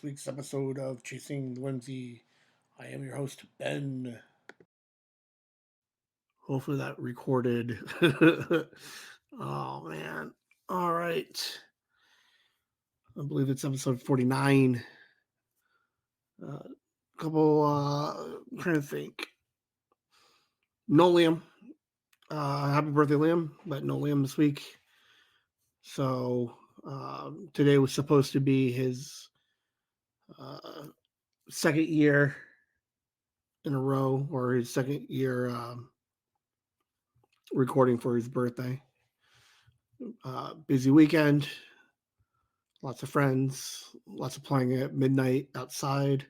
this week's episode of Chasing the Whimsy. I am your host, Ben. Hopefully that recorded. Oh, man. All right. I believe it's episode 49. I'm trying to think. No Liam. Happy birthday, Liam, but no Liam this week. So today was supposed to be his second year in a row, or his second year recording for his birthday. Busy weekend, lots of friends, lots of playing at midnight outside,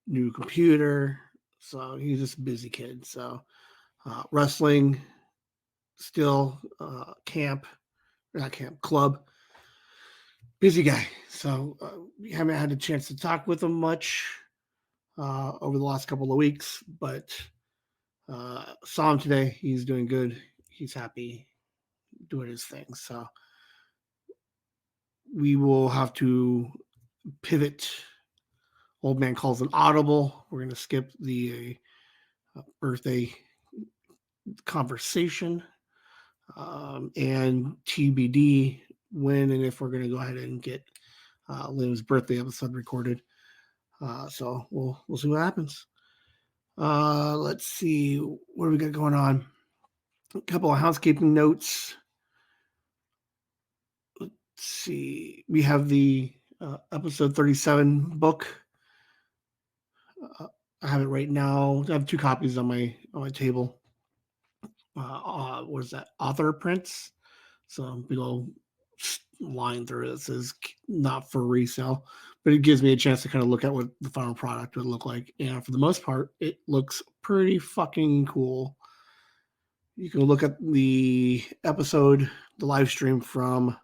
new computer. So he's just a busy kid. So wrestling, still club, busy guy. So we haven't had a chance to talk with him much over the last couple of weeks, but saw him today. He's doing good. He's happy doing his thing. So we will have to pivot. Old man calls an audible. We're going to skip the birthday conversation and TBD when and if we're going to go ahead and get Liam's birthday episode recorded. So we'll see what happens. Let's see what do we got going on. A couple of housekeeping notes. Let's see. We have the episode 37 book. I have it right now. I have 2 copies on my table. What is that? Author prints. So big old line through it that says not for resale, but it gives me a chance to kind of look at what the final product would look like. And for the most part, it looks pretty fucking cool. You can look at the episode, the live stream from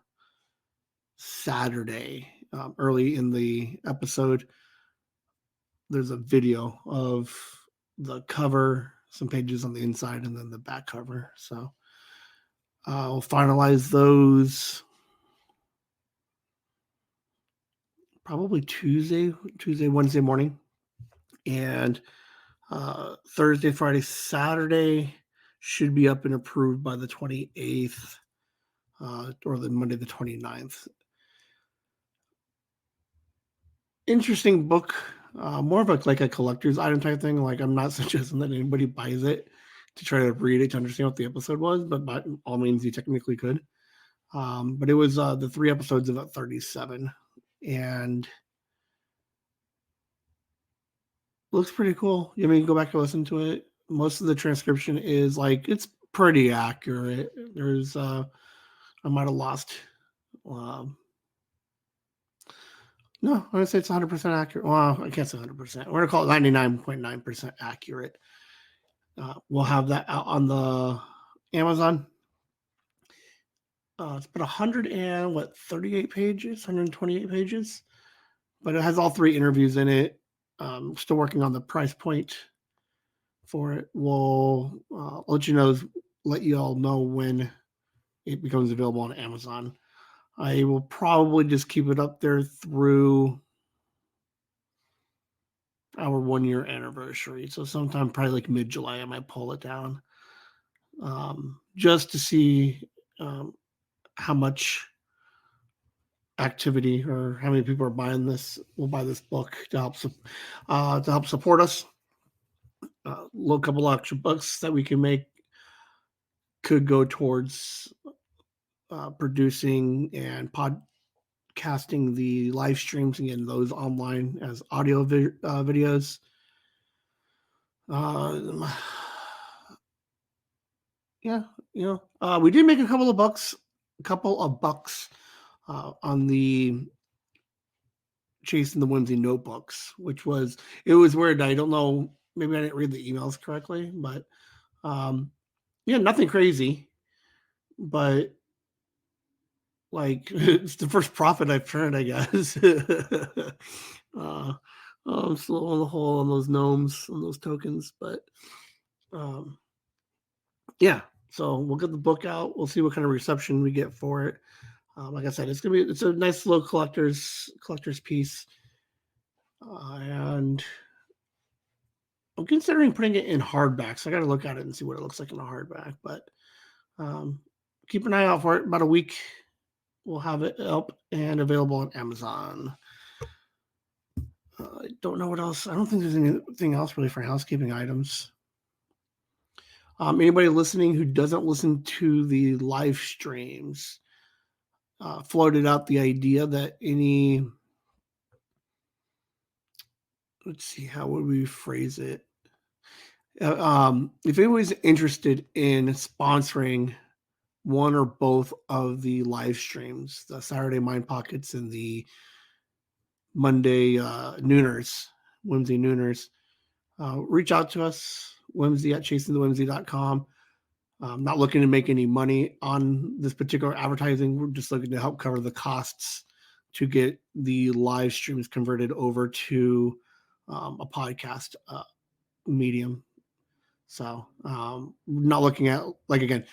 Saturday. Early in the episode, there's a video of the cover, some pages on the inside, and then the back cover. So I'll finalize those probably Tuesday, Wednesday morning. And Thursday, Friday, Saturday should be up and approved by the 28th or the Monday the 29th. Interesting book. More of like a collector's item type thing. Like, I'm not suggesting that anybody buys it to try to read it to understand what the episode was, but by all means, you technically could. But it was the 3 episodes of 37, and looks pretty cool. I mean, go back and listen to it. Most of the transcription is like, it's pretty accurate. There's I might have lost. No, I'm going to say it's 100% accurate. Well, I can't say 100%. We're going to call it 99.9% accurate. We'll have that out on the Amazon. It's about 138 pages, 128 pages. But it has all 3 interviews in it. Still working on the price point for it. We'll let you all know when it becomes available on Amazon. I will probably just keep it up there through our 1-year anniversary. So sometime probably like mid-July, I might pull it down just to see how much activity or how many people are buying this. Will buy this book to help support us. A couple extra bucks that we can make could go towards producing and podcasting the live streams and getting those online as audio videos. We did make a couple of bucks on the Chasing the Whimsy notebooks, it was weird. I don't know, maybe I didn't read the emails correctly, but nothing crazy, but like it's the first profit I've turned, I guess. I'm slow on the hole on those gnomes, on those tokens, but so we'll get the book out. We'll see what kind of reception we get for it. Like I said, it's a nice little collector's piece, and I'm considering putting it in hardback. So I got to look at it and see what it looks like in a hardback. But um, keep an eye out for it. About a week, we'll have it up and available on Amazon. I don't know what else. I don't think there's anything else really for housekeeping items. Anybody listening who doesn't listen to the live streams, floated out the idea that let's see, how would we phrase it? If anybody's interested in sponsoring one or both of the live streams, the Saturday Mind Pockets and the Monday Nooners, Whimsy Nooners, reach out to us, Whimsy at chasingthewhimsy.com. I'm not looking to make any money on this particular advertising. We're just looking to help cover the costs to get the live streams converted over to a podcast medium. So not looking at, like, again,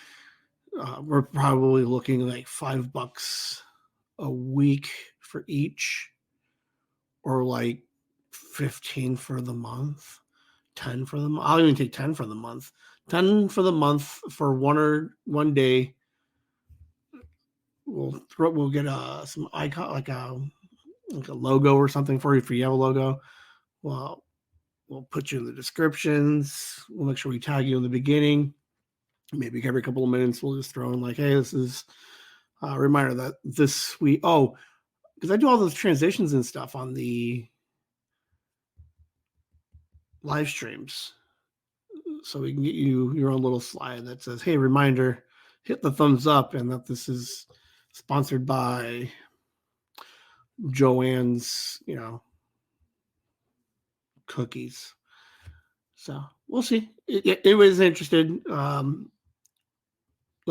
we're probably looking like $5 a week for each, or like 15 for the month, 10 for the month. I'll even take 10 for the month. 10 for the month for one day. We'll get some icon, like a logo or something for you if you have a logo. Well, we'll put you in the descriptions. We'll make sure we tag you in the beginning. Maybe every couple of minutes we'll just throw in like, hey, this is a reminder that this week. Oh, because I do all those transitions and stuff on the live streams. So we can get you your own little slide that says, hey, reminder, hit the thumbs up, and that this is sponsored by Joanne's, cookies. So we'll see. Anybody's interested, let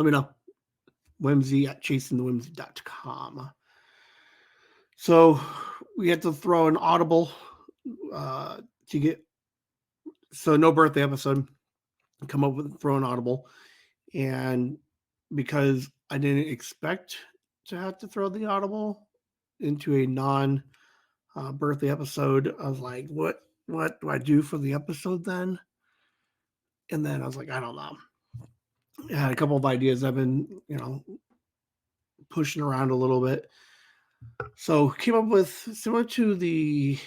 me know. Whimsy at chasingthewhimsy.com. So we had to throw an audible to get, so no birthday episode, come up with throw an audible. And because I didn't expect to have to throw the audible into a non birthday episode, I was like, what do I do for the episode then? And then I was like, I don't know. I had a couple of ideas I've been, pushing around a little bit. So came up with, similar to the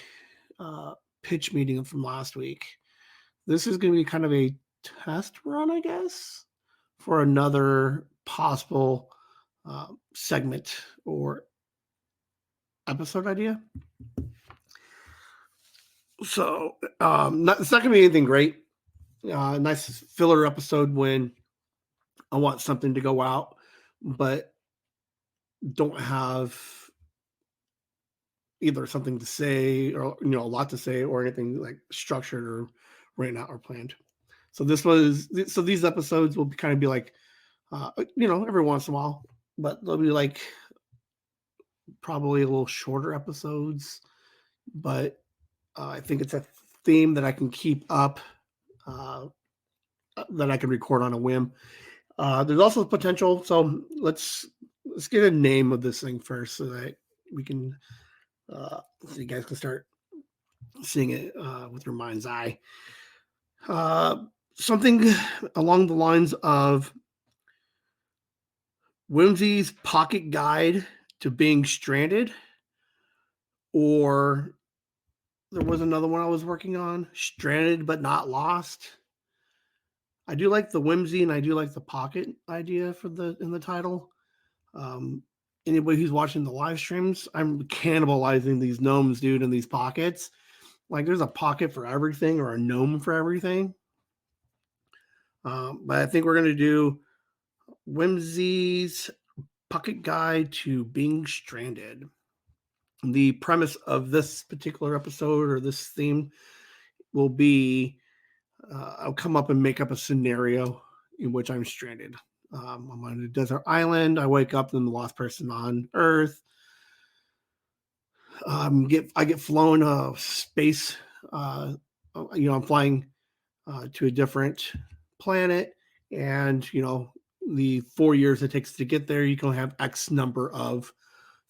pitch meeting from last week, this is going to be kind of a test run, I guess, for another possible segment or episode idea. So it's not going to be anything great. Nice filler episode when I want something to go out, but don't have either something to say or a lot to say, or anything like structured or written out or planned. So these episodes will kind of be like, every once in a while, but they'll be like probably a little shorter episodes. But I think it's a theme that I can keep up, that I can record on a whim. There's also potential. So let's get a name of this thing first, so that we can, so you guys can start seeing it with your mind's eye. Something along the lines of Whimsy's Pocket Guide to Being Stranded, or there was another one I was working on, Stranded but Not Lost. I do like the Whimsy and I do like the pocket idea in the title. Anybody who's watching the live streams, I'm cannibalizing these gnomes, dude, in these pockets. Like, there's a pocket for everything, or a gnome for everything. But I think we're going to do Whimsy's Pocket Guide to Being Stranded. The premise of this particular episode, or this theme, will be I'll come up and make up a scenario in which I'm stranded. I'm on a desert island. I wake up and I'm the last person on Earth. I get flown space. I'm flying to a different planet, and the 4 years it takes to get there, you can have X number of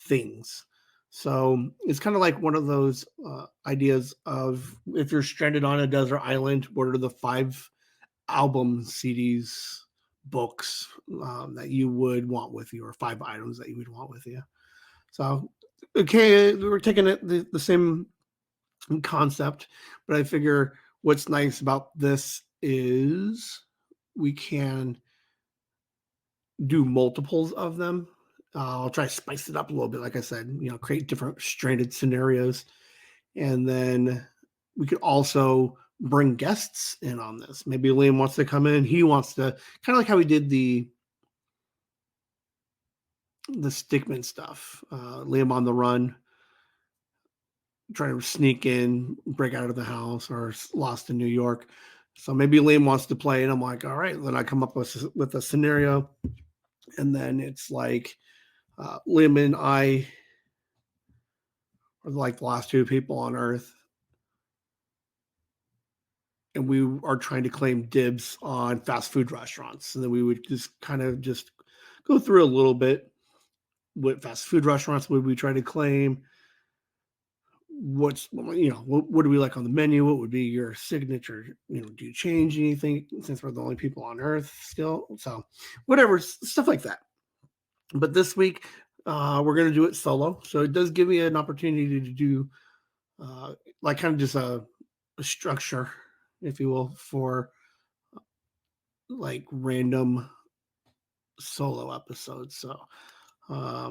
things. So it's kind of like one of those ideas of if you're stranded on a desert island, what are the 5 album CDs, books that you would want with you, or 5 items that you would want with you? So, okay, we're taking it the same concept, but I figure what's nice about this is we can do multiples of them. I'll try to spice it up a little bit, like I said, create different stranded scenarios. And then we could also bring guests in on this. Maybe Liam wants to come in. He wants to, kind of like how we did the Stickman stuff. Liam on the run, trying to sneak in, break out of the house, or lost in New York. So maybe Liam wants to play, and I'm like, all right. Then I come up with a scenario, and then it's like Liam and I are like the last 2 people on Earth, and we are trying to claim dibs on fast food restaurants. And then we would just kind of just go through a little bit. What fast food restaurants would we try to claim? What do we like on the menu? What would be your signature? Do you change anything since we're the only people on Earth still? So whatever, stuff like that. But this week, we're going to do it solo. So it does give me an opportunity to do like kind of just a structure, if you will, for like random solo episodes. So I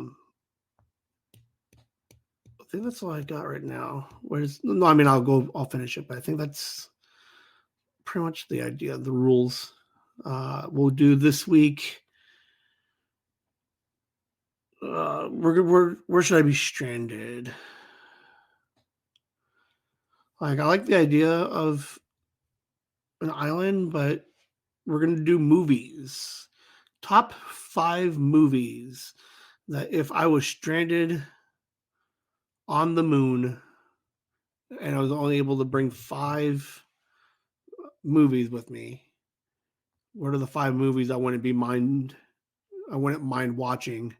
think that's all I got right now. I'll finish it, but I think that's pretty much the idea, the rules. We'll do this week. Where should I be stranded? Like, I like the idea of an island, but we're going to do movies. Top 5 movies that if I was stranded on the moon and I was only able to bring 5 movies with me, what are the 5 movies I wouldn't mind watching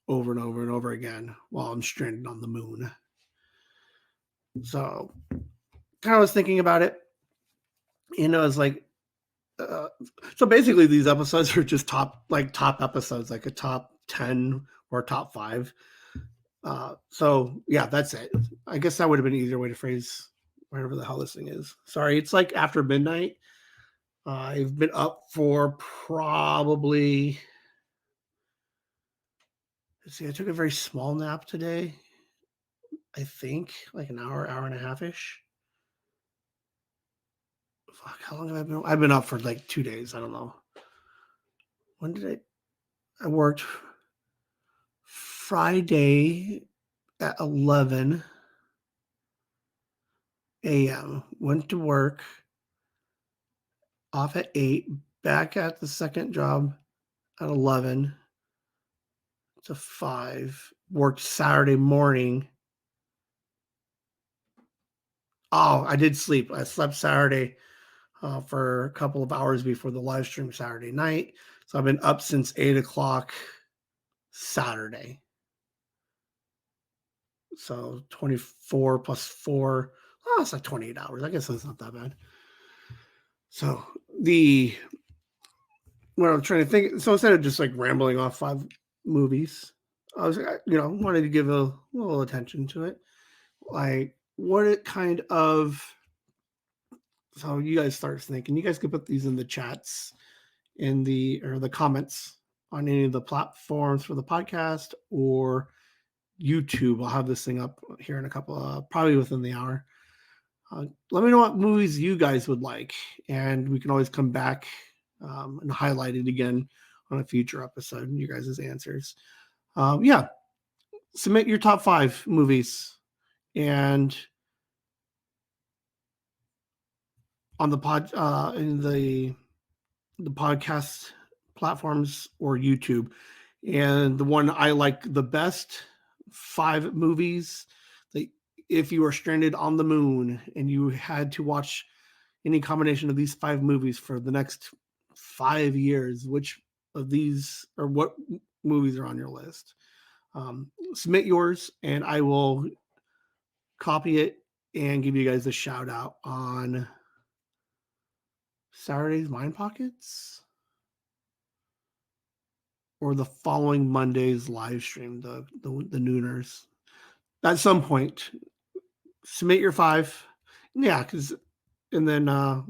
over and over and over again while I'm stranded on the moon? So kind of was thinking about it. It's like, so basically these episodes are just top episodes, like a top 10 or top 5. So yeah, that's it. I guess that would have been an easier way to phrase whatever the hell this thing is. Sorry, it's like after midnight. I've been up for probably, let's see, I took a very small nap today. I think like an hour and a half-ish. Fuck, how long have I been? I've been up for like 2 days. I don't know. When did I worked Friday at 11 a.m. Went to work, off at 8, back at the second job at 11 to 5, worked Saturday morning. Oh, I did sleep. I slept Saturday for a couple of hours before the live stream Saturday night. So I've been up since 8 o'clock Saturday. So 24 plus 4, it's like 28 hours. I guess that's not that bad. So what I'm trying to think, so instead of just like rambling off 5 movies, I was, wanted to give a little attention to it. Like, what it kind of, so you guys start thinking, you guys can put these in the chats or the comments on any of the platforms for the podcast or YouTube. I'll have this thing up here in a couple, probably within the hour. Let me know what movies you guys would like, and we can always come back and highlight it again on a future episode, you guys' answers. Yeah, submit your top 5 movies, and on the in the podcast platforms or YouTube. And the one I like the best, 5 movies that if you were stranded on the moon and you had to watch any combination of these 5 movies for the next 5 years, which of these or what movies are on your list. Submit yours, and I will copy it and give you guys a shout out on Saturday's Mind Pockets or the following Monday's live stream, the nooners. At some point, submit your 5. Yeah, because and then I'll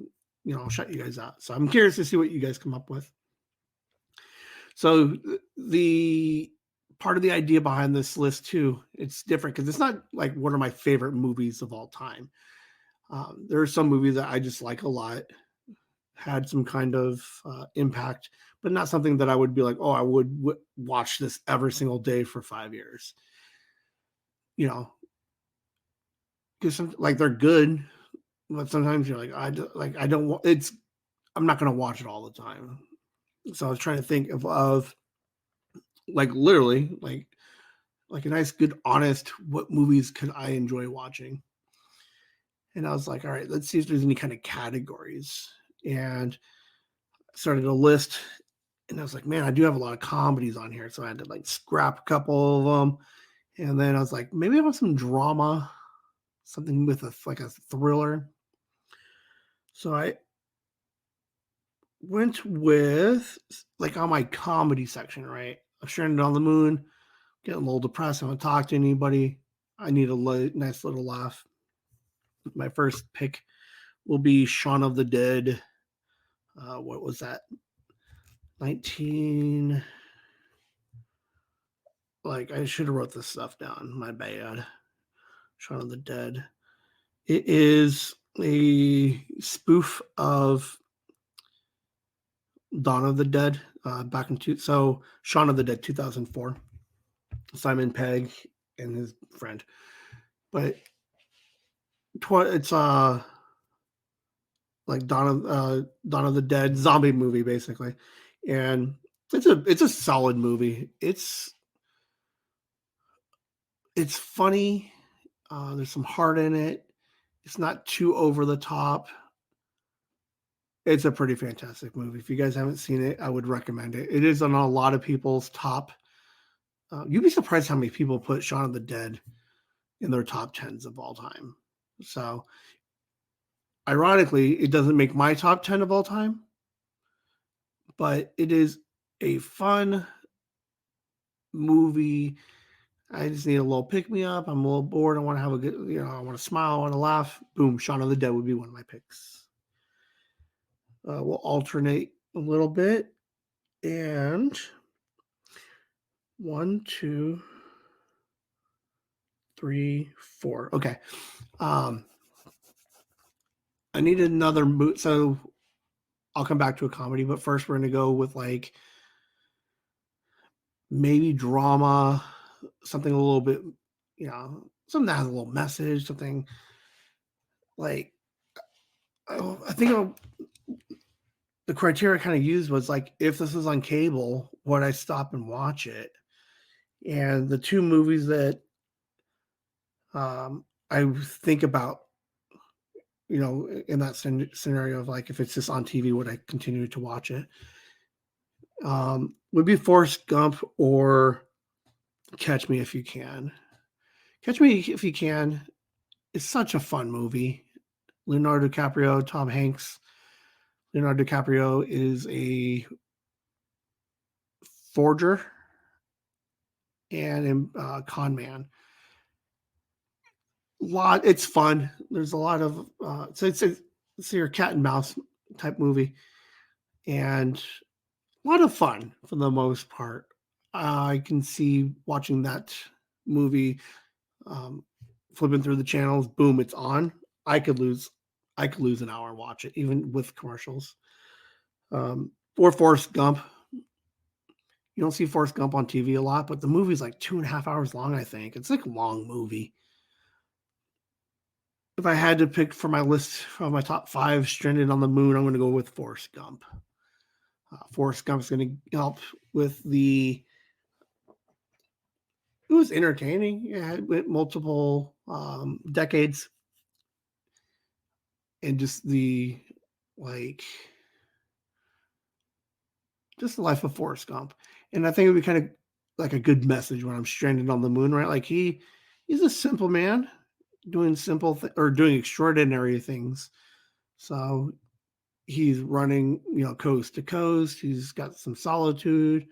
shut you guys out. So I'm curious to see what you guys come up with. So the part of the idea behind this list too, it's different because it's not like one of my favorite movies of all time. There are some movies that I just like a lot, had some kind of impact, but not something that I would be like, oh, I would watch this every single day for 5 years. You know, because like they're good, but sometimes you're like, I don't want it's. I'm not going to watch it all the time. So I was trying to think of like literally like a nice, good, honest, what movies could I enjoy watching? And I was like, all right, let's see if there's any kind of categories. And started a list, and I was like, man, I do have a lot of comedies on here, so I had to like scrap a couple of them. And then I was like, maybe I want some drama, something with a thriller. So I went with like on my comedy section, right? I'm stranded on the moon, getting a little depressed. I don't talk to anybody. I need a nice little laugh. My first pick will be Shaun of the Dead. What was that? 19. Like I should have wrote this stuff down. My bad. Shaun of the Dead. It is a spoof of Dawn of the Dead. Back in Shaun of the Dead 2004. Simon Pegg and his friend. But it's like Dawn of the Dead zombie movie basically, and it's a solid movie. It's funny. There's some heart in it. It's not too over the top. It's a pretty fantastic movie. If you guys haven't seen it, I would recommend it. It is on a lot of people's top. You'd be surprised how many people put Shaun of the Dead in their top 10s of all time. So, ironically, it doesn't make my top 10 of all time, but it is a fun movie. I just need a little pick me up. I'm a little bored. I want to have a good, I want to smile. I want to laugh. Boom. Shaun of the Dead would be one of my picks. We'll alternate a little bit. And 1, 2, 3, 4. Okay. I needed another mood. So I'll come back to a comedy, but first we're going to go with like maybe drama, something a little bit, something that has a little message, something like, I think the criteria I kind of used was like, if this was on cable, would I stop and watch it? And the two movies that I think about, in that scenario of like, if it's just on TV, would I continue to watch it? Would be Forrest Gump or Catch Me If You Can. Catch Me If You Can is such a fun movie. Leonardo DiCaprio, Tom Hanks. Leonardo DiCaprio is a forger and a con man. It's fun. There's a lot of so it's your cat and mouse type movie, and a lot of fun for the most part. I can see watching that movie, flipping through the channels. Boom, it's on. I could lose. I could lose an hour and watch it, even with commercials. Or Forrest Gump. You don't see Forrest Gump on TV a lot, but the movie's like 2.5 hours long, I think. It's like a long movie. If I had to pick for my list of my top 5 stranded on the moon, I'm going to go with Forrest Gump. Forrest Gump is going to help with it was entertaining. It went multiple decades. And just the, like, just the life of Forrest Gump. And I think it would be kind of like a good message when I'm stranded on the moon, right? Like he's a simple man doing or doing extraordinary things. So he's running, coast to coast. He's got some solitude.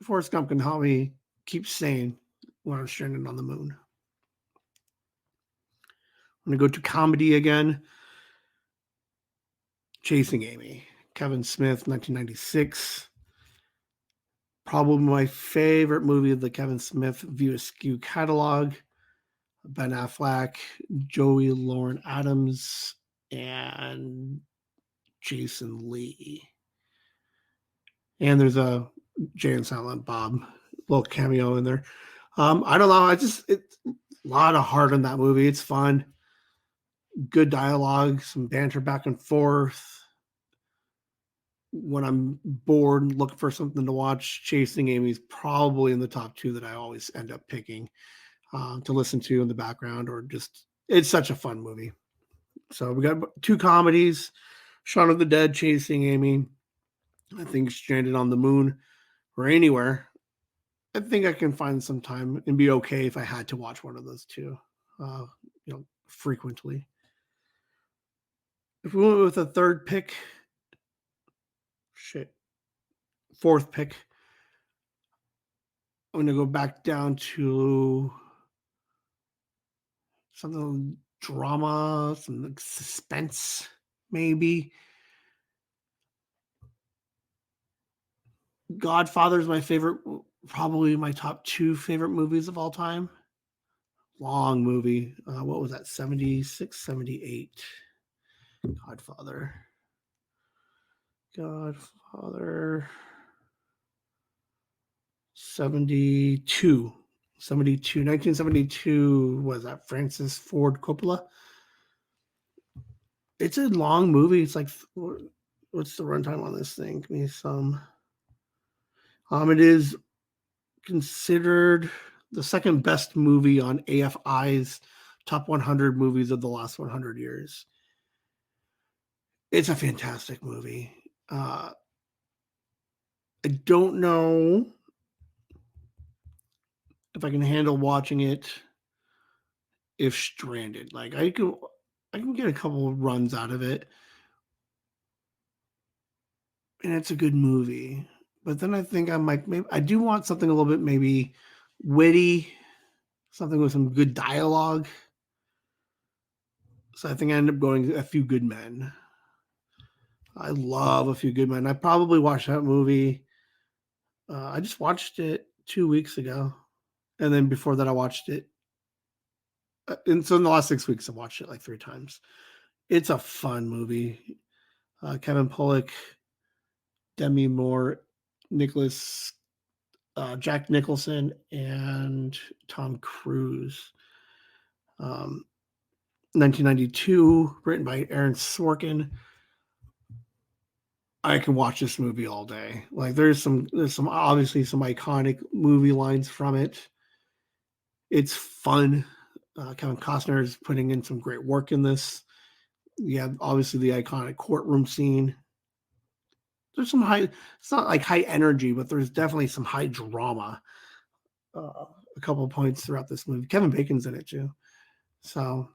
Forrest Gump can help me keep sane when I'm stranded on the moon. I'm going to go to comedy again. Chasing Amy, Kevin Smith, 1996. Probably my favorite movie of the Kevin Smith View Askew catalog. Ben Affleck, Joey Lauren Adams, and Jason Lee. And there's a Jay and Silent Bob little cameo in there. I don't know. It's a lot of heart in that movie. It's fun. Good dialogue, some banter back and forth. When I'm bored, looking for something to watch, Chasing Amy's probably in the top 2 that I always end up picking to listen to in the background, or just, it's such a fun movie. So we got 2 comedies, Shaun of the Dead, Chasing Amy. I think Stranded on the Moon or anywhere. I think I can find some time and be okay if I had to watch one of those 2, frequently. If we went with a third pick, fourth pick, I'm going to go back down to something drama, some suspense, maybe. Godfather is my favorite, probably my top 2 favorite movies of all time. Long movie. What was that? 76, 78. Godfather. 72. 1972. Was that Francis Ford Coppola? It's a long movie. It's like, what's the runtime on this thing? Give me some. It is considered the second best movie on AFI's top 100 movies of the last 100 years. It's a fantastic movie. I don't know if I can handle watching it if stranded. Like I can get a couple of runs out of it, and it's a good movie. But then I think maybe I do want something a little bit maybe witty, something with some good dialogue. So I think I end up going A Few Good Men. I love A Few Good Men. I probably watched that movie. I just watched it 2 weeks ago, and then before that, I watched it. And so in the last 6 weeks, I watched it like 3 times. It's a fun movie. Kevin Pollak, Demi Moore, Jack Nicholson, and Tom Cruise. 1992, written by Aaron Sorkin. I can watch this movie all day. Like there's some obviously some iconic movie lines from it. It's fun. Kevin Costner is putting in some great work in this. Yeah, obviously the iconic courtroom scene. There's some it's not like high energy, but there's definitely some high drama. A couple of points throughout this movie. Kevin Bacon's in it too. So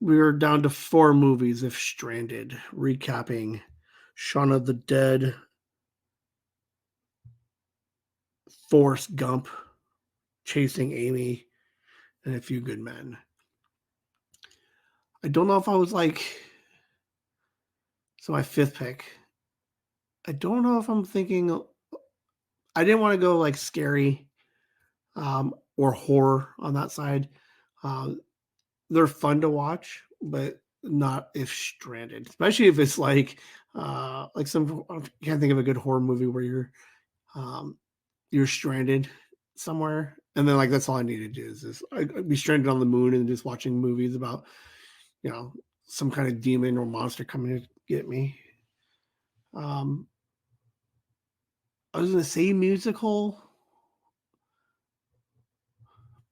we're down to 4 movies if stranded. Recapping: Shaun of the Dead, Forrest Gump, Chasing Amy, and A Few Good Men. I don't know if I was like, so my 5th pick. I don't know if I'm thinking, I didn't want to go like scary or horror on that side. They're fun to watch, but not if stranded, especially if it's like some, I can't think of a good horror movie where you're stranded somewhere. And then like, that's all I need to do is I'd be stranded on the moon and just watching movies about, some kind of demon or monster coming to get me. I was going to say musical,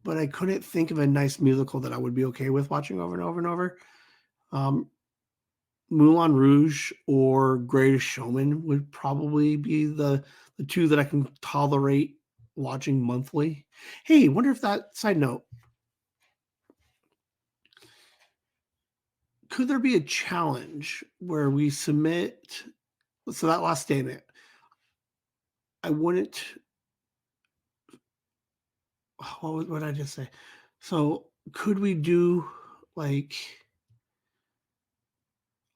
but I couldn't think of a nice musical that I would be okay with watching over and over and over. Moulin Rouge or Greatest Showman would probably be the two that I can tolerate watching monthly. Hey, wonder if that side note, could there be a challenge where we submit, so that last statement, I wouldn't, what did I just say? So could we do like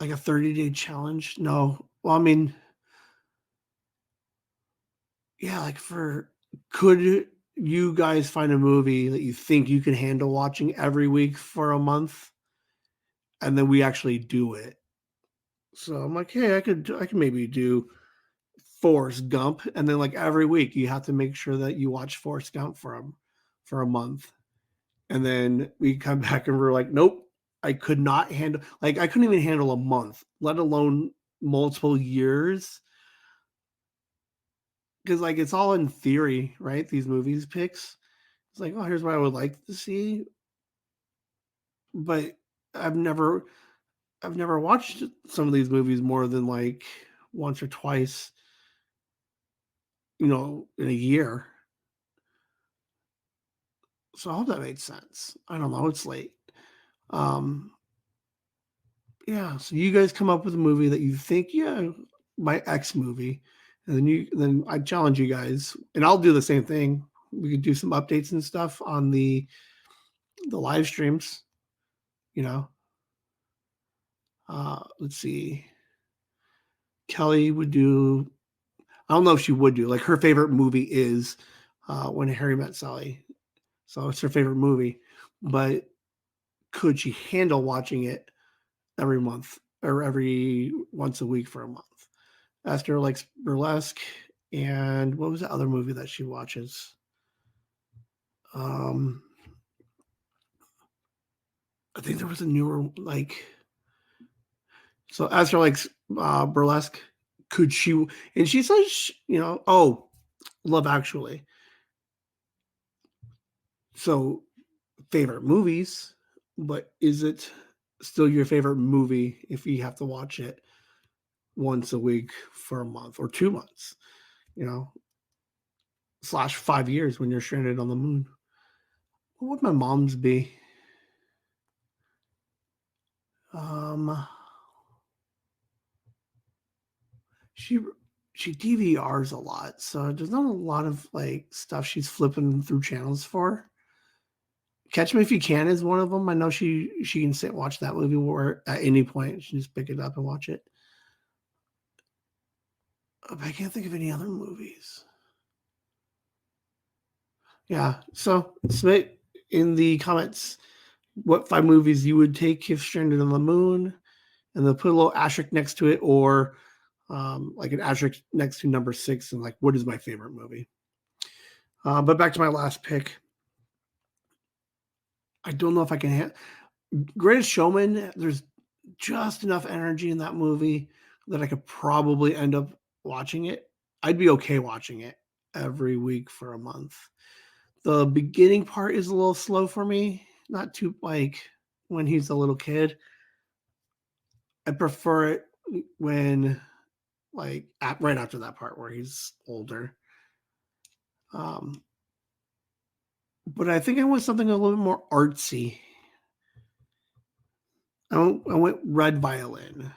a 30-day challenge? No. Well, I mean, yeah, like could you guys find a movie that you think you can handle watching every week for a month? And then we actually do it. So I'm like, hey, I could maybe do Forrest Gump, and then like every week you have to make sure that you watch Forrest Gump for a month, and then we come back and we're like, nope, I could not handle, like I couldn't even handle a month, let alone multiple years, because like it's all in theory, right? These movies picks, it's like, oh, here's what I would like to see, but I've never I've never watched some of these movies more than like once or twice, in a year. So I hope that made sense. I don't know. It's late. Um, yeah. So you guys come up with a movie that you think, yeah, my X movie, and then I challenge you guys, and I'll do the same thing. We could do some updates and stuff on the live streams. You know, let's see. Kelly would do. I don't know if she would do, like, her favorite movie is When Harry Met Sally. So it's her favorite movie, but could she handle watching it every month or every once a week for a month? Esther likes burlesque, and what was the other movie that she watches? Um, I think there was a newer, like, so Esther likes burlesque. Could she? And she says, oh, Love Actually. So favorite movies, but is it still your favorite movie if you have to watch it once a week for a month or 2 months, you know, slash 5 years when you're stranded on the moon? What would my mom's be? Um, she she DVRs a lot, so there's not a lot of like stuff she's flipping through channels for. Catch Me If You Can is one of them. I know she can sit watch that movie or at any point she just pick it up and watch it. I can't think of any other movies. Yeah, so submit in the comments what 5 movies you would take if stranded on the moon, and they'll put a little asterisk next to it, or like an asterisk next to number 6, and like, what is my favorite movie? But back to my last pick. I don't know if I can. Greatest Showman. There's just enough energy in that movie that I could probably end up watching it. I'd be okay watching it every week for a month. The beginning part is a little slow for me. Not too like when he's a little kid. I prefer it when like right after that part where he's older. Um, but I think I want something a little bit more artsy. I went Red Violin.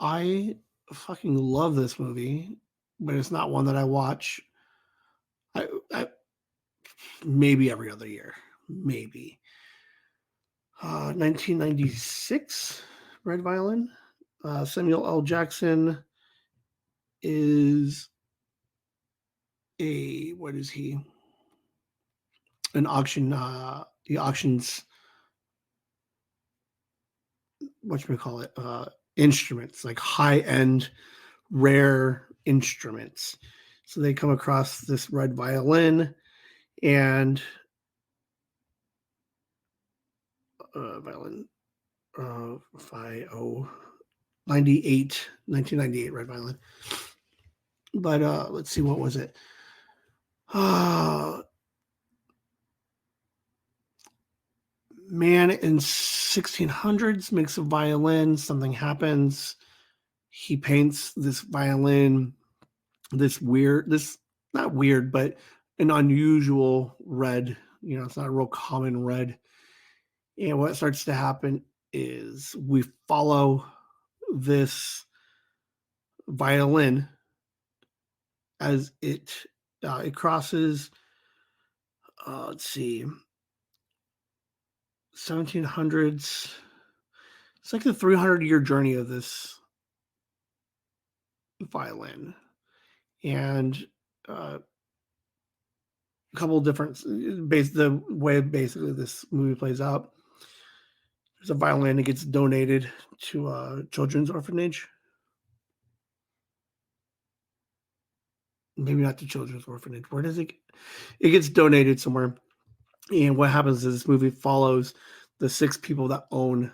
I fucking love this movie, but it's not one that I watch. I maybe every other year, maybe. 1996, Red Violin. Samuel L. Jackson is what is he? An auction. He auctions, what you call it, instruments, like high end, rare instruments. So they come across this red violin, and violin, 1998 red violin. But let's see, what was it? Uh, Man in 1600s makes a violin. Something happens. He paints this violin, this not weird, but an unusual red. It's not a real common red. And what starts to happen is we follow this violin as it crosses. Let's see, 1700s. It's like the 300-year journey of this violin, and a couple of different the way basically this movie plays out. There's a violin that gets donated to a children's orphanage. Maybe not the children's orphanage. Where does it? It gets donated somewhere. And what happens is this movie follows the 6 people that own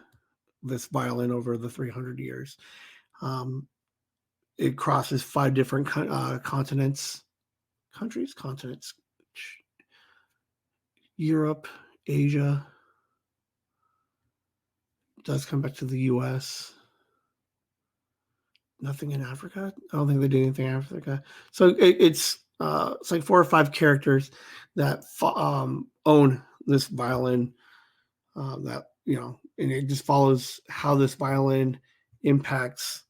this violin over the 300 years. It crosses 5 different continents, countries, continents, Europe, Asia. It does come back to the U.S. Nothing in Africa. I don't think they do anything in Africa. So it's like 4 or 5 characters that own this violin. And it just follows how this violin impacts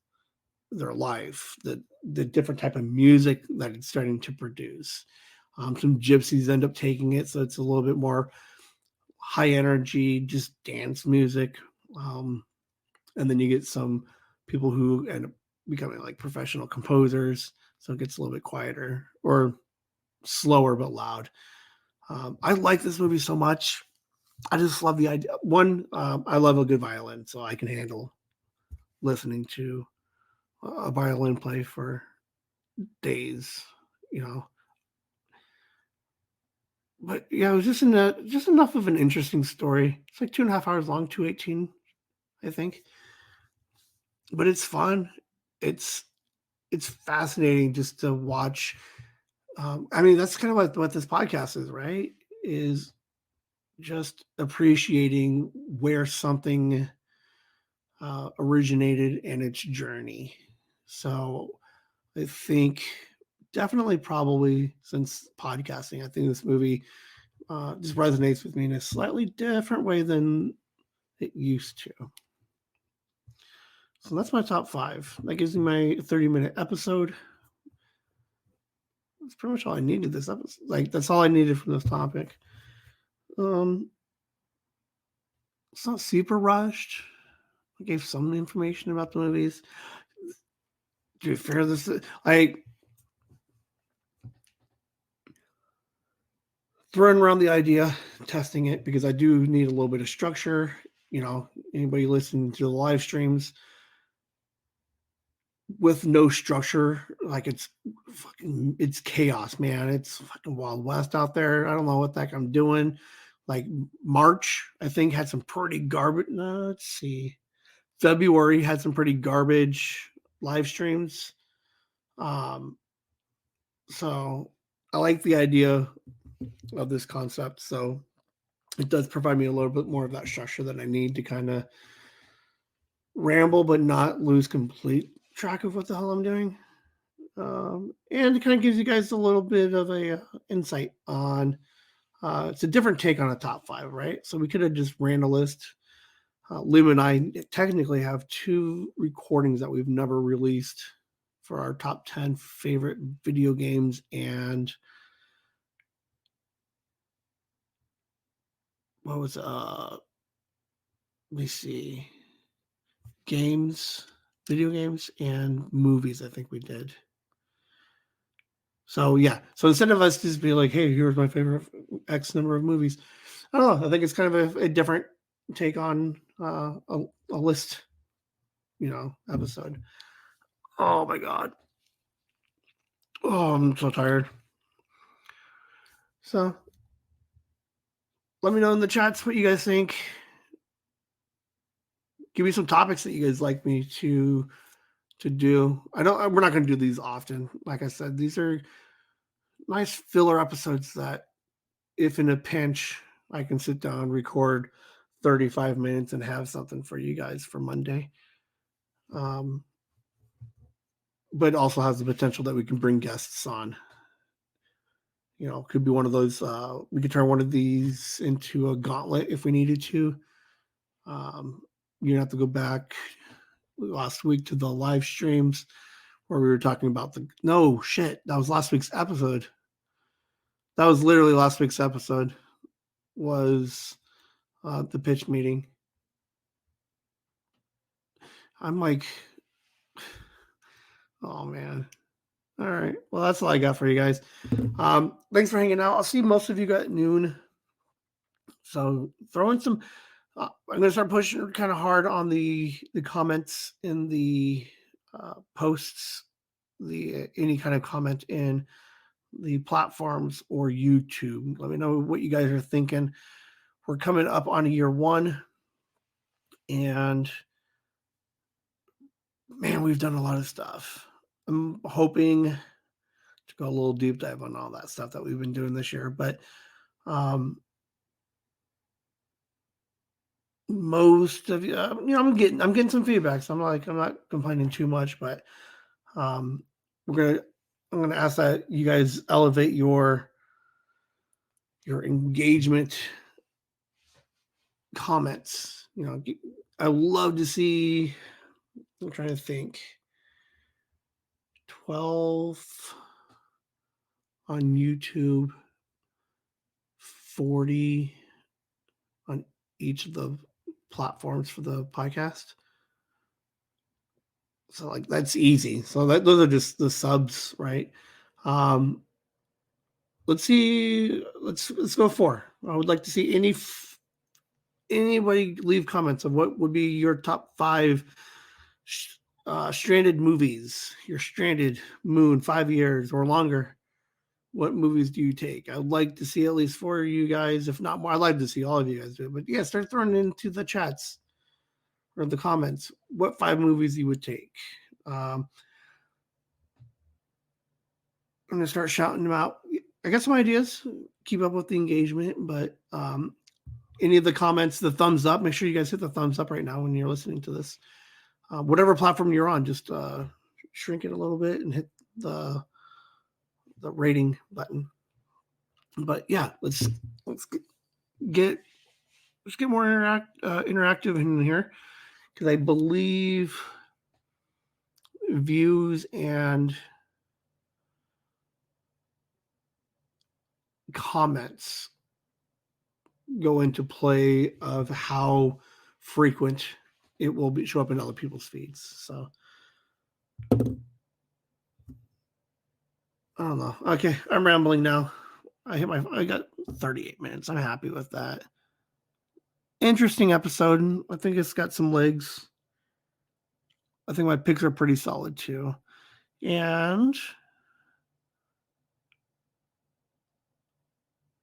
their life, the different type of music that it's starting to produce. Some gypsies end up taking it, so it's a little bit more high energy, just dance music. And then you get some people who end up becoming like professional composers, so it gets a little bit quieter or slower but loud. I like this movie so much. I just love the idea. One, I love a good violin, so I can handle listening to a violin play for days, you know. But yeah, it was just enough of an interesting story. It's like 2.5 hours long, 218, I think. But it's fun. It's it's fascinating just to watch. I mean, that's kind of what this podcast is, right? Is just appreciating where something originated and its journey. So I think definitely probably since podcasting, I think this movie just resonates with me in a slightly different way than it used to. So that's my top 5. That gives me my 30-minute episode. That's pretty much all I needed this episode. Like that's all I needed from this topic. Um, it's not super rushed. I gave some information about the movies. To be fair, this like throwing around the idea, testing it because I do need a little bit of structure. Anybody listening to the live streams with no structure, like it's chaos, man. It's fucking Wild West out there. I don't know what the heck I'm doing. Like March, I think had some pretty garbage. No, let's see. February had some pretty garbage live streams. So I like the idea of this concept. So it does provide me a little bit more of that structure that I need to kind of ramble, but not lose complete track of what the hell I'm doing. And it kind of gives you guys a little bit of a insight on. It's a different take on a top 5, right? So we could have just ran a list. Liam and I technically have 2 recordings that we've never released for our top 10 favorite video games and what was let me see, video games and movies. I think we did. So yeah, so instead of us just being like, hey, here's my favorite X number of movies, I don't know. I think it's kind of a different take on a list, episode. Oh my god. Oh, I'm so tired. So let me know in the chats what you guys think. Give me some topics that you guys like me to do. We're not going to do these often. Like I said, these are nice filler episodes that if in a pinch I can sit down, record 35 minutes and have something for you guys for Monday. But also has the potential that we can bring guests on. Could be one of those. We could turn one of these into a gauntlet if we needed to. You have to go back last week to the live streams where we were talking about that was last week's episode. That was literally last week's episode. Was the pitch meeting. I'm like, oh man. All right. Well, that's all I got for you guys. Thanks for hanging out. I'll see most of you at noon. So throw in some. I'm going to start pushing kind of hard on the comments in the posts, any kind of comment in the platforms or YouTube. Let me know what you guys are thinking. We're coming up on year one, and man, we've done a lot of stuff. I'm hoping to go a little deep dive on all that stuff that we've been doing this year, but most of you, I'm getting some feedback, so I'm not complaining too much, but I'm gonna ask that you guys elevate your engagement comments. I love to see. I'm trying to think. 12 on YouTube, 40 on each of the platforms for the podcast. So that's easy. So those are just the subs, right? Let's see. Let's go 4. I would like to see anybody leave comments of what would be your top 5 stranded movies. You're stranded, moon, 5 years or longer. What movies do you take? I'd like to see at least 4 of you guys, if not more. I'd like to see all of you guys do it. But yeah, start throwing it into the chats or the comments what 5 movies you would take. I'm going to start shouting them out. I got some ideas. Keep up with the engagement, but any of the comments, the thumbs up, make sure you guys hit the thumbs up right now when you're listening to this. Whatever platform you're on, just shrink it a little bit and hit the rating button. But yeah, let's get more interactive in here, because I believe views and comments go into play of how frequent it will show up in other people's feeds. So I don't know. Okay, I'm rambling now. I got 38 minutes. I'm happy with that. Interesting episode. I think it's got some legs. I think my picks are pretty solid too. And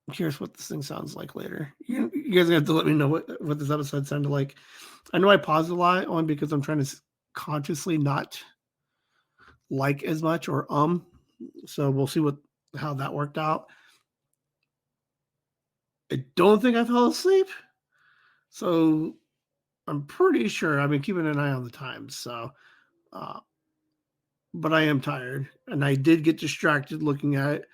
I'm curious what this thing sounds like later. You guys have to let me know what this episode sounded like. I know I paused a lot only because I'm trying to consciously not like as much or so we'll see how that worked out. I don't think I fell asleep, so I'm pretty sure I've been keeping an eye on the time. So but I am tired, and I did get distracted looking at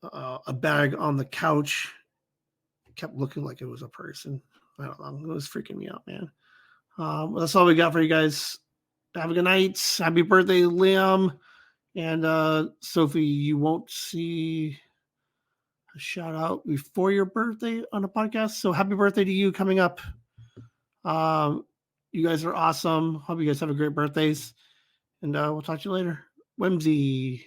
a bag on the couch. It kept looking like it was a person. I don't know. It was freaking me out, man. That's all we got for you guys. Have a good night. Happy birthday, Liam. And Sophie, you won't see a shout out before your birthday on a podcast. So happy birthday to you coming up. You guys are awesome. Hope you guys have a great birthdays. And we'll talk to you later. Whimsy.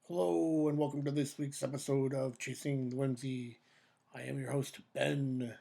Hello, and welcome to this week's episode of Chasing the Whimsy. I am your host, Ben.